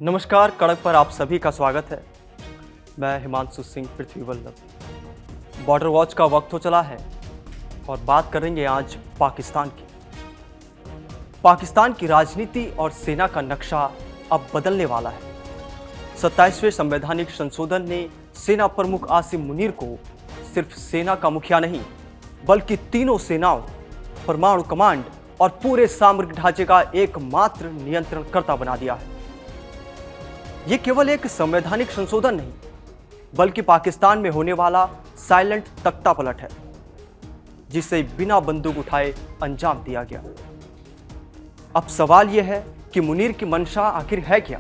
नमस्कार, कड़क पर आप सभी का स्वागत है। मैं हिमांशु सिंह पृथ्वी वल्लभ। बॉर्डर वॉच का वक्त हो चला है और बात करेंगे आज पाकिस्तान की। पाकिस्तान की राजनीति और सेना का नक्शा अब बदलने वाला है। 27वें संवैधानिक संशोधन ने सेना प्रमुख आसिम मुनीर को सिर्फ सेना का मुखिया नहीं, बल्कि तीनों सेनाओं, परमाणु कमांड और पूरे सामरिक ढांचे का एकमात्र नियंत्रणकर्ता बना दिया है। ये केवल एक संवैधानिक संशोधन नहीं, बल्कि पाकिस्तान में होने वाला साइलेंट तख्तापलट है, जिसे बिना बंदूक उठाए अंजाम दिया गया। अब सवाल यह है कि मुनीर की मंशा आखिर है क्या?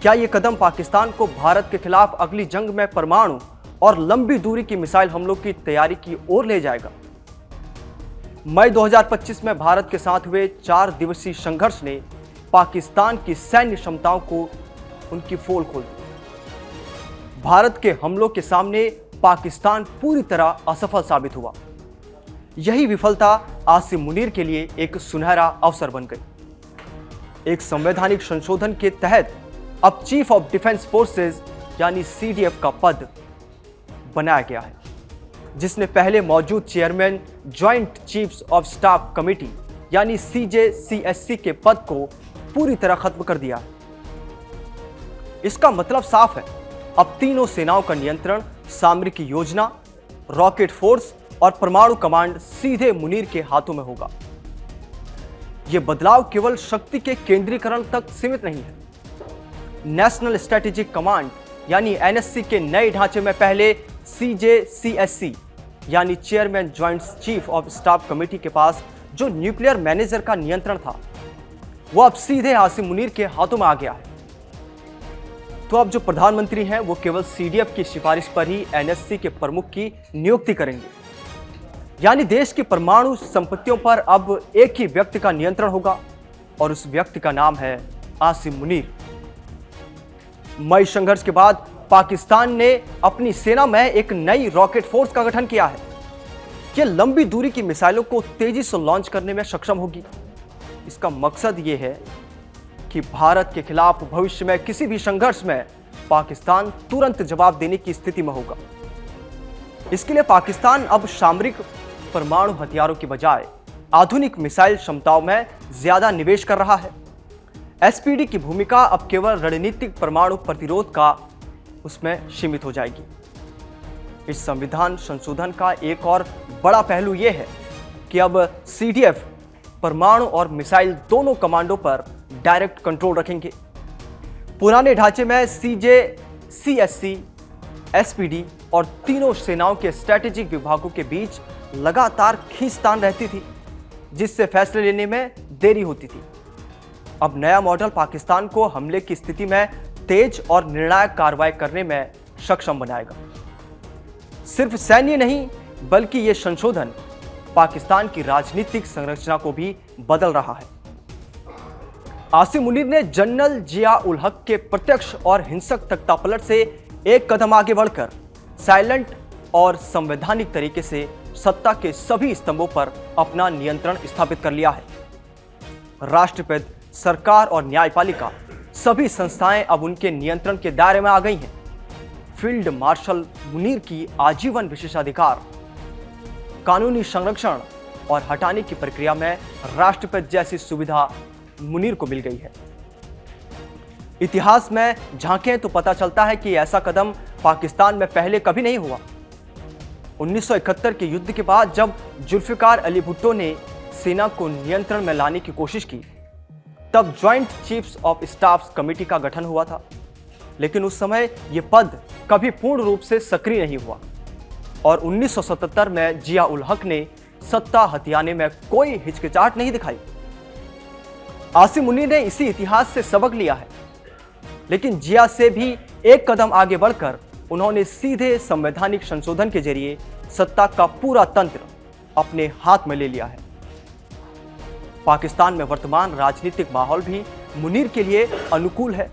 क्या यह कदम पाकिस्तान को भारत के खिलाफ अगली जंग में परमाणु और लंबी दूरी की मिसाइल हमलों की तैयारी की ओर ले जाएगा? मई 2025 में भारत के साथ हुए 4 दिवसीय संघर्ष ने पाकिस्तान की सैन्य क्षमताओं को उनकी पोल खोल दी। भारत के हमलों के सामने पाकिस्तान पूरी तरह असफल साबित हुआ। यही विफलता आसिम मुनीर के लिए एक सुनहरा अवसर बन गई। एक संवैधानिक संशोधन के तहत अब चीफ ऑफ डिफेंस फोर्सेस यानी सीडीएफ का पद बनाया गया है, जिसने पहले मौजूद chairman joint chiefs of staff committee यानी CJCSC के पद को पूरी तरह खत्म कर दिया। इसका मतलब साफ है, अब तीनों सेनाओं का नियंत्रण, सामरिक योजना, रॉकेट फोर्स और परमाणु कमांड सीधे मुनीर के हाथों में होगा। यह बदलाव केवल शक्ति के केंद्रीकरण तक सीमित नहीं है। नेशनल स्ट्रेटेजिक कमांड यानी NSC के नए ढांचे में पहले CJCSC यानी chairman joint chief of staff committee के पास जो न्यूक्लियर मैनेजर का नियंत्रण था, वो अब सीधे आसिम मुनीर के हाथों में आ गया है। तो अब जो प्रधानमंत्री हैं वो केवल CDF की सिफारिश पर ही NSC के प्रमुख की नियुक्ति करेंगे, यानी देश की परमाणु संपत्तियों पर अब एक ही व्यक्ति का नियंत्रण होगा और उस व्यक्ति का नाम है आसिम मुनीर। मई संघर्ष के बाद पाकिस्तान ने अपनी सेना में एक नई रॉकेट फोर्स का गठन किया है। यह लंबी दूरी की मिसाइलों को तेजी से लॉन्च करने में सक्षम होगी। इसका मकसद यह है कि भारत के खिलाफ भविष्य में किसी भी संघर्ष में पाकिस्तान तुरंत जवाब देने की स्थिति में होगा। इसके लिए पाकिस्तान अब सामरिक परमाणु हथियारों की बजाय आधुनिक मिसाइल क्षमताओं में ज्यादा निवेश कर रहा है। SPD की भूमिका अब केवल रणनीतिक परमाणु प्रतिरोध का उसमें सीमित हो जाएगी। इस संविधान संशोधन का एक और बड़ा पहलू यह है कि अब CDF परमाणु और मिसाइल दोनों कमांडों पर डायरेक्ट कंट्रोल रखेंगे। पुराने ढांचे में CJCSC, SPD और तीनों सेनाओं के स्ट्रेटेजिक विभागों के बीच लगातार खींचतान रहती थी, जिससे फैसले लेने में देरी होती थी। अब नया मॉडल पाकिस्तान को हमले की स्थिति में तेज और निर्णायक कार्रवाई करने में सक्षम बनाएगा। सिर्फ सैन्य नहीं, बल्कि यह संशोधन पाकिस्तान की राजनीतिक संरचना को भी बदल रहा है। आसिम मुनीर ने जनरल जिया उल हक के प्रत्यक्ष और हिंसक तख्तापलट से एक कदम आगे बढ़कर साइलेंट और संवैधानिक तरीके से सत्ता के सभी स्तंभों पर अपना नियंत्रण स्थापित कर लिया है। राष्ट्रपति, सरकार और न्यायपालिका सभी संस्थाएं अब उनके नियंत्रण के दायरे में आ गई हैं। फील्ड मार्शल मुनीर की आजीवन विशेषाधिकार, कानूनी संरक्षण और हटाने की प्रक्रिया में राष्ट्रपति जैसी सुविधा मुनीर को मिल गई है। इतिहास में झांकें तो पता चलता है कि ऐसा कदम पाकिस्तान में पहले कभी नहीं हुआ। 1971 के युद्ध के बाद जब जुल्फिकार अली भुट्टो ने सेना को नियंत्रण में लाने की कोशिश की, तब joint chiefs of staff committee का गठन हुआ था, लेकिन उस समय यह पद कभी पूर्ण रूप से सक्रिय नहीं हुआ और 1977 में जिया उल हक ने सत्ता हथियाने में कोई हिचकिचाहट नहीं दिखाई। आसिम मुनीर ने इसी इतिहास से सबक लिया है, लेकिन जिया से भी एक कदम आगे बढ़कर उन्होंने सीधे संवैधानिक संशोधन के जरिए सत्ता का पूरा तंत्र अपने हाथ में ले लिया है। पाकिस्तान में वर्तमान राजनीतिक माहौल भी मुनीर के लिए अनुकूल है।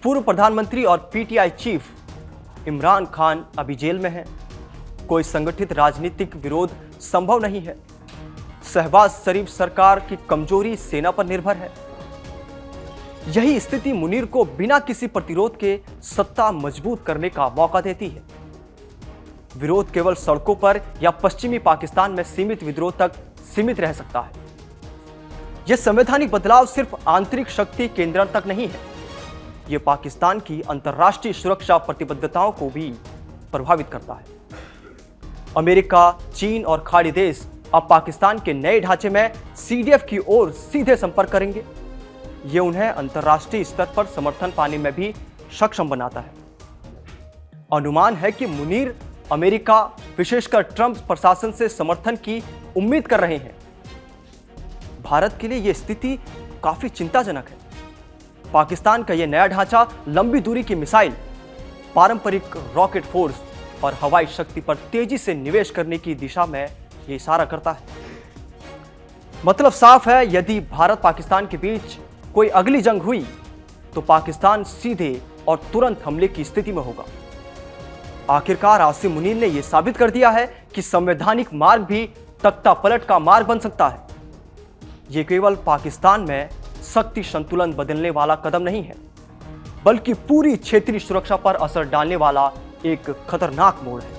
पूर्व प्रधानमंत्री और PTI चीफ इमरान खान अभी जेल में हैं। कोई संगठित राजनीतिक विरोध संभव नहीं है। शहबाज शरीफ सरकार की कमजोरी सेना पर निर्भर है। यही स्थिति मुनीर को बिना किसी प्रतिरोध के सत्ता मजबूत करने का मौका देती है। विरोध केवल सड़कों पर या पश्चिमी पाकिस्तान में सीमित विद्रोह तक सीमित रह सकता है। यह संवैधानिक बदलाव सिर्फ आंतरिक शक्ति केंद्रण तक नहीं है, यह पाकिस्तान की अंतर्राष्ट्रीय सुरक्षा प्रतिबद्धताओं को भी प्रभावित करता है। अमेरिका, चीन और खाड़ी देश अब पाकिस्तान के नए ढांचे में सीडीएफ की ओर सीधे संपर्क करेंगे। यह उन्हें अंतर्राष्ट्रीय स्तर पर समर्थन पाने में भी सक्षम बनाता है। अनुमान है कि मुनीर अमेरिका, विशेषकर ट्रंप प्रशासन से समर्थन की उम्मीद कर रहे हैं। भारत के लिए यह स्थिति काफी चिंताजनक है। पाकिस्तान का यह नया ढांचा लंबी दूरी की मिसाइल, पारंपरिक रॉकेट फोर्स और हवाई शक्ति पर तेजी से निवेश करने की दिशा में यह इशारा करता है। मतलब साफ है, यदि भारत पाकिस्तान के बीच कोई अगली जंग हुई तो पाकिस्तान सीधे और तुरंत हमले की स्थिति में होगा। आखिरकार आसिम मुनीर ने यह साबित कर दिया है कि संवैधानिक मार्ग भी तख्ता पलट का मार्ग बन सकता है। यह केवल पाकिस्तान में शक्ति संतुलन बदलने वाला कदम नहीं है, बल्कि पूरी क्षेत्रीय सुरक्षा पर असर डालने वाला एक खतरनाक मोड़ है।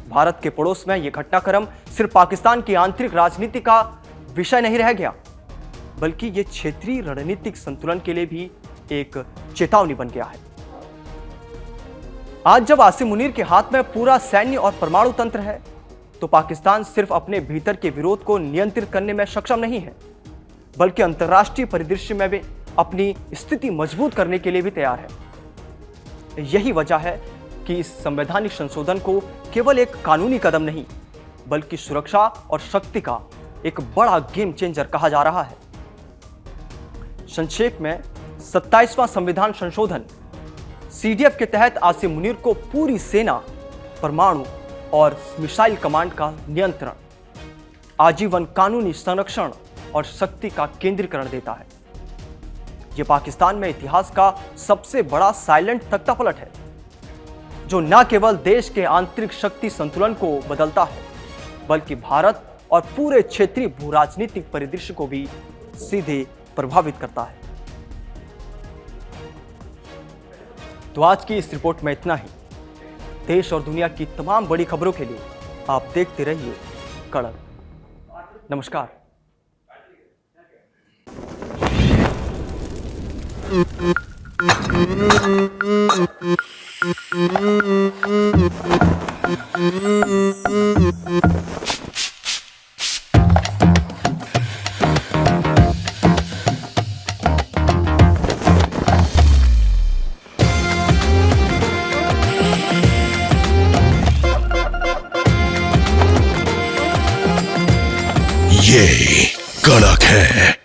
भारत के पड़ोस में यह घटनाक्रम सिर्फ पाकिस्तान की आंतरिक राजनीति का विषय नहीं रह गया, बल्कि यह क्षेत्रीय रणनीतिक संतुलन के लिए भी एक चेतावनी बन गया है। आज जब आसिम मुनीर के हाथ में पूरा सैन्य और परमाणु तंत्र है, तो पाकिस्तान सिर्फ अपने भीतर के विरोध को नियंत्रित करने में सक्षम नहीं है, बल्कि अंतर्राष्ट्रीय परिदृश्य में भी अपनी स्थिति मजबूत करने के लिए भी तैयार है। यही वजह है कि इस संवैधानिक संशोधन को केवल एक कानूनी कदम नहीं, बल्कि सुरक्षा और शक्ति का एक बड़ा गेम चेंजर कहा जा रहा है। संक्षेप में 27वां संविधान संशोधन सीडीएफ के तहत आसिम मुनीर को पूरी सेना, परमाणु और मिसाइल कमांड का नियंत्रण, आजीवन कानूनी संरक्षण और शक्ति का केंद्रीकरण देता है। यह पाकिस्तान में इतिहास का सबसे बड़ा साइलेंट तख्तापलट है, जो न केवल देश के आंतरिक शक्ति संतुलन को बदलता है, बल्कि भारत और पूरे क्षेत्रीय भू राजनीतिक परिदृश्य को भी सीधे प्रभावित करता है। तो आज की इस रिपोर्ट में इतना ही। देश और दुनिया की तमाम बड़ी खबरों के लिए आप देखते रहिए कड़क। नमस्कार। ये कड़क है।